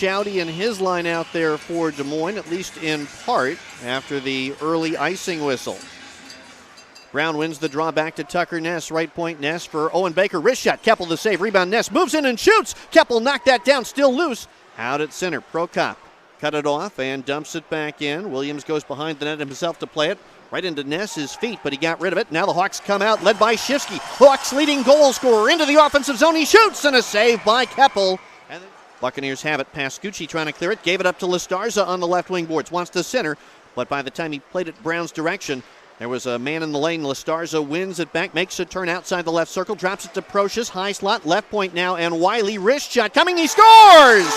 Shouty and his line out there for Des Moines, at least in part, after the early icing whistle. Brown wins the draw back to Tucker Ness. Right point Ness for Owen Baker. Wrist shot. Keppel the save. Rebound Ness. Moves in and shoots. Keppel knocked that down. Still loose. Out at center. Prokop cut it off and dumps it back in. Williams goes behind the net himself to play it. Right into Ness's feet, but he got rid of it. Now the Hawks come out, led by Shifsky. Hawks leading goal scorer into the offensive zone. He shoots, and a save by Keppel. And Buccaneers have it past Gucci trying to clear it. Gave it up to Listarza on the left wing boards. Wants to center, but by the time he played it Brown's direction, there was a man in the lane. Listarza wins it back, makes a turn outside the left circle, drops it to Procius. High slot, left point now, and Wiley. Wrist shot coming, he scores!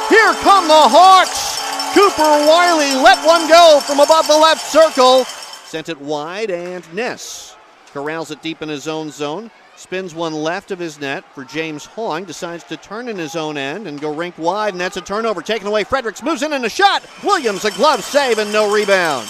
Here come the Hawks! Cooper Wiley let one go from above the left circle. Sent it wide, and Ness corrals it deep in his own zone. Spins one left of his net for James Hong. Decides to turn in his own end and go rink wide, and that's a turnover. Taken away, Fredericks moves in and a shot. Williams, a glove save and no rebound.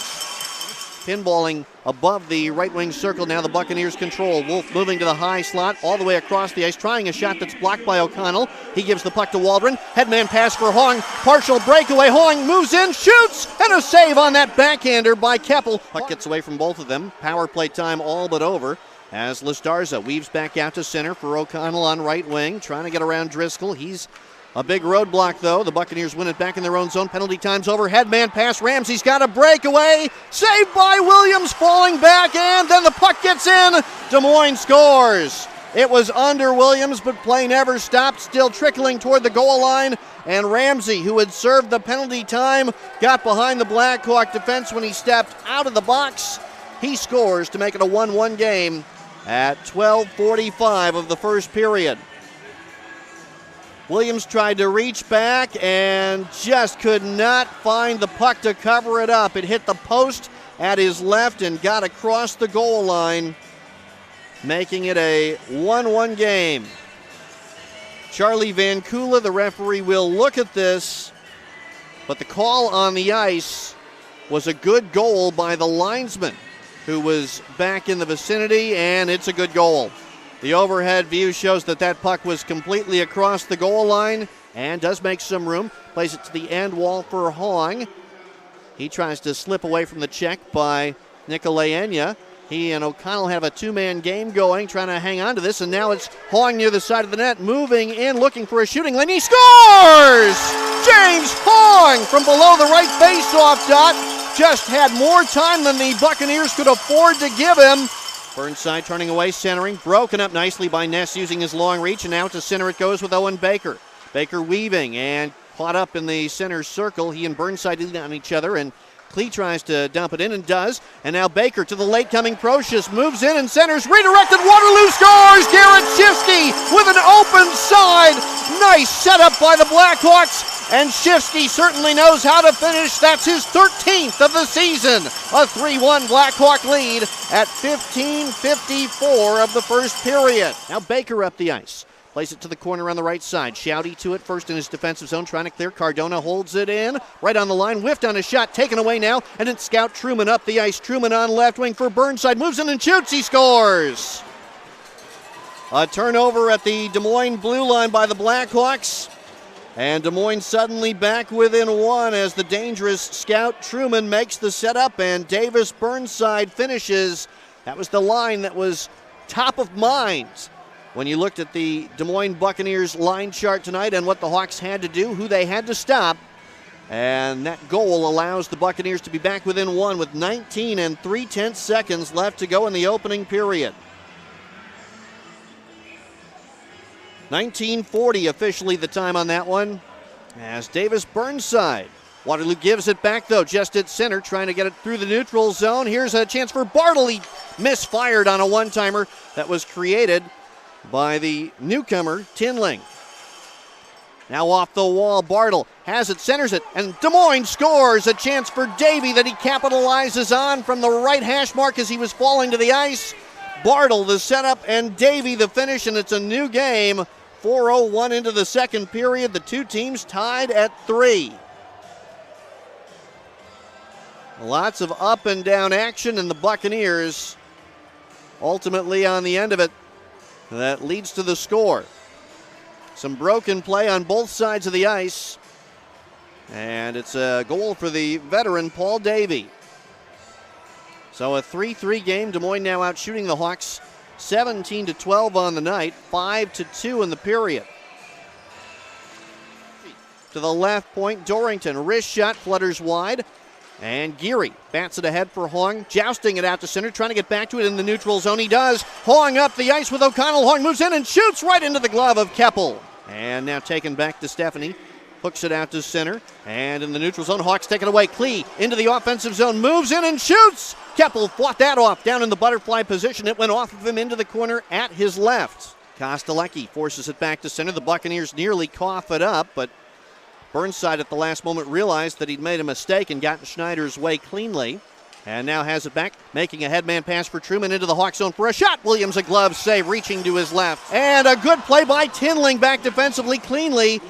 Pinballing above the right wing circle. Now the Buccaneers control. Wolf moving to the high slot all the way across the ice, trying a shot that's blocked by O'Connell. He gives the puck to Waldron. Headman pass for Hong. Partial breakaway. Hong moves in, shoots, and a save on that backhander by Keppel. Puck gets away from both of them. Power play time all but over as Listarza weaves back out to center for O'Connell on right wing, trying to get around Driscoll. He's a big roadblock, though. The Buccaneers win it back in their own zone. Penalty time's over. Headman pass. Ramsey's got a breakaway. Saved by Williams, falling back, and then the puck gets in. Des Moines scores. It was under Williams, but play never stopped. Still trickling toward the goal line. And Ramsey, who had served the penalty time, got behind the Blackhawk defense when he stepped out of the box. He scores to make it a 1-1 game at 12:45 of the first period. Williams tried to reach back and just could not find the puck to cover it up. It hit the post at his left and got across the goal line, making it a 1-1 game. Charlie Vancouver, the referee, will look at this, but the call on the ice was a good goal by the linesman, who was back in the vicinity, and it's a good goal. The overhead view shows that puck was completely across the goal line and does make some room. Plays it to the end wall for Hong. He tries to slip away from the check by Nicolaenya. He and O'Connell have a two-man game going, trying to hang on to this, and now it's Hong near the side of the net, moving in, looking for a shooting lane. He scores! James Hong from below the right face-off dot just had more time than the Buccaneers could afford to give him. Burnside turning away, centering, broken up nicely by Ness using his long reach, and now to center it goes with Owen Baker. Baker weaving and caught up in the center circle. He and Burnside lead on each other, and Klee tries to dump it in and does. And now Baker to the late-coming Procius, moves in and centers, redirected, Waterloo scores! Garrett Shifsky with an open side. Nice setup by the Blackhawks. And Shifsky certainly knows how to finish. That's his 13th of the season. A 3-1 Blackhawk lead at 15:54 of the first period. Now Baker up the ice. Plays it to the corner on the right side. Shouty to it first in his defensive zone, trying to clear. Cardona holds it in. Right on the line, whiffed on a shot, taken away now. And it's Scout Truman up the ice. Truman on left wing for Burnside. Moves in and shoots. He scores. A turnover at the Des Moines blue line by the Blackhawks. And Des Moines suddenly back within one as the dangerous Scout Truman makes the setup and Davis Burnside finishes. That was the line that was top of mind when you looked at the Des Moines Buccaneers line chart tonight and what the Hawks had to do, who they had to stop. And that goal allows the Buccaneers to be back within one with 19 3/10 seconds left to go in the opening period. 19:40 officially the time on that one as Davis Burnside. Waterloo gives it back though, just at center, trying to get it through the neutral zone. Here's a chance for Bartle. He misfired on a one-timer that was created by the newcomer, Tinling. Now off the wall, Bartle has it, centers it, and Des Moines scores. A chance for Davey that he capitalizes on from the right hash mark as he was falling to the ice. Bartle the setup and Davey the finish, and it's a new game. 4:01 into the second period. The two teams tied at 3. Lots of up and down action, and the Buccaneers ultimately on the end of it. That leads to the score. Some broken play on both sides of the ice. And it's a goal for the veteran Paul Davey. So a 3-3 game. Des Moines now out shooting the Hawks 17-12 on the night, 5-2 in the period. To the left point, Dorrington, wrist shot, flutters wide. And Geary bats it ahead for Hong, jousting it out to center, trying to get back to it in the neutral zone. He does. Hong up the ice with O'Connell. Hong moves in and shoots right into the glove of Keppel. And now taken back to Stephanie. Hooks it out to center. And in the neutral zone, Hawks take it away. Klee into the offensive zone, moves in and shoots. Keppel fought that off down in the butterfly position. It went off of him into the corner at his left. Kostelecki forces it back to center. The Buccaneers nearly cough it up, but Burnside at the last moment realized that he'd made a mistake and gotten Schneider's way cleanly. And now has it back, making a headman pass for Truman into the Hawk zone for a shot. Williams a glove save, reaching to his left. And a good play by Tinling back defensively cleanly.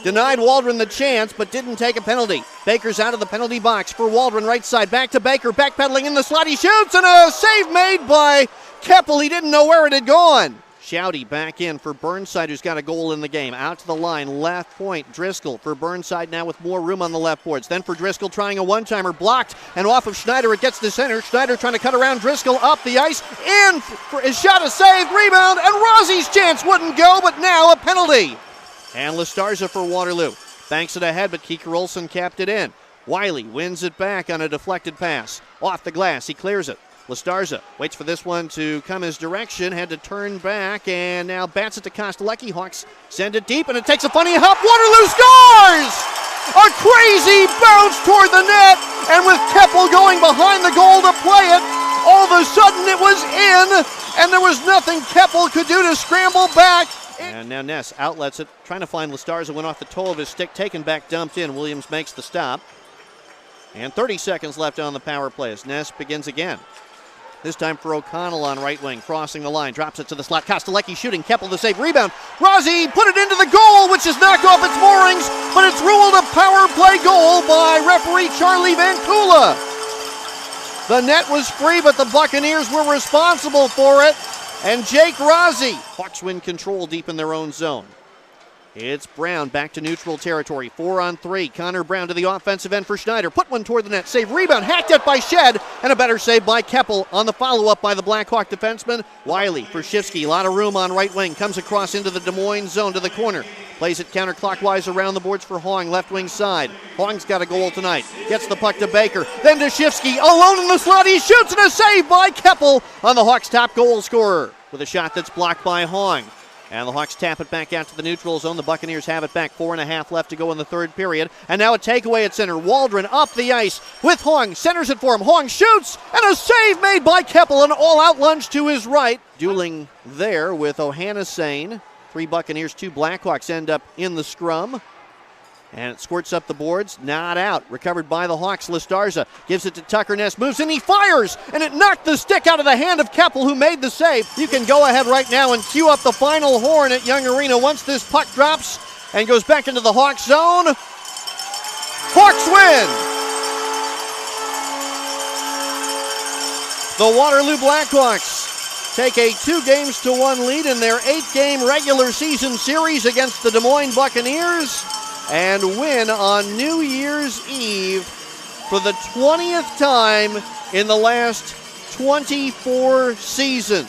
Denied Waldron the chance, but didn't take a penalty. Baker's out of the penalty box for Waldron, right side. Back to Baker, backpedaling in the slot. He shoots, and a save made by Keppel. He didn't know where it had gone. Shouty back in for Burnside, who's got a goal in the game. Out to the line, left point, Driscoll for Burnside now with more room on the left boards. Then for Driscoll trying a one-timer, blocked, and off of Schneider, it gets to center. Schneider trying to cut around Driscoll, up the ice, in for his shot, a save, rebound, and Rossi's chance wouldn't go, but now a penalty. And Lestarza for Waterloo. Banks it ahead, but Kieker Olsen capped it in. Wiley wins it back on a deflected pass. Off the glass, he clears it. Lestarza waits for this one to come his direction, had to turn back, and now bats it to Kostelecki. Hawks send it deep, and it takes a funny hop. Waterloo scores! A crazy bounce toward the net, and with Keppel going behind the goal to play it, all of a sudden it was in, and there was nothing Keppel could do to scramble back. And now Ness outlets it, trying to find Lestarza, went off the toe of his stick, taken back, dumped in. Williams makes the stop. And 30 seconds left on the power play as Ness begins again. This time for O'Connell on right wing, crossing the line, drops it to the slot. Kostelecki shooting, Keppel the save, rebound. Rossi put it into the goal, which is knocked off its moorings, but it's ruled a power play goal by referee Charlie Vancula. The net was free, but the Buccaneers were responsible for it. And Jake Rossi. Hawks win control deep in their own zone. It's Brown back to neutral territory. 4-on-3. Connor Brown to the offensive end for Schneider. Put one toward the net. Save, rebound, hacked at by Shed. And a better save by Keppel on the follow-up by the Blackhawk defenseman. Wiley for Shifsky. A lot of room on right wing. Comes across into the Des Moines zone to the corner. Plays it counterclockwise around the boards for Hong, left wing side. Hong's got a goal tonight. Gets the puck to Baker. Then to Shifsky. Alone in the slot. He shoots, and a save by Keppel on the Hawks' top goal scorer with a shot that's blocked by Hong. And the Hawks tap it back out to the neutral zone. The Buccaneers have it back. 4.5 left to go in the third period. And now a takeaway at center. Waldron up the ice with Hong. Centers it for him. Hong shoots. And a save made by Keppel. An all-out lunge to his right. Dueling there with Ohannesane. 3 Buccaneers, 2 Blackhawks end up in the scrum. And it squirts up the boards. Not out. Recovered by the Hawks. Lestarza gives it to Tucker. Ness moves and he fires. And it knocked the stick out of the hand of Keppel, who made the save. You can go ahead right now and cue up the final horn at Young Arena once this puck drops and goes back into the Hawks zone. Hawks win. The Waterloo Blackhawks take a 2-1 lead in their 8-game regular season series against the Des Moines Buccaneers, and win on New Year's Eve for the 20th time in the last 24 seasons.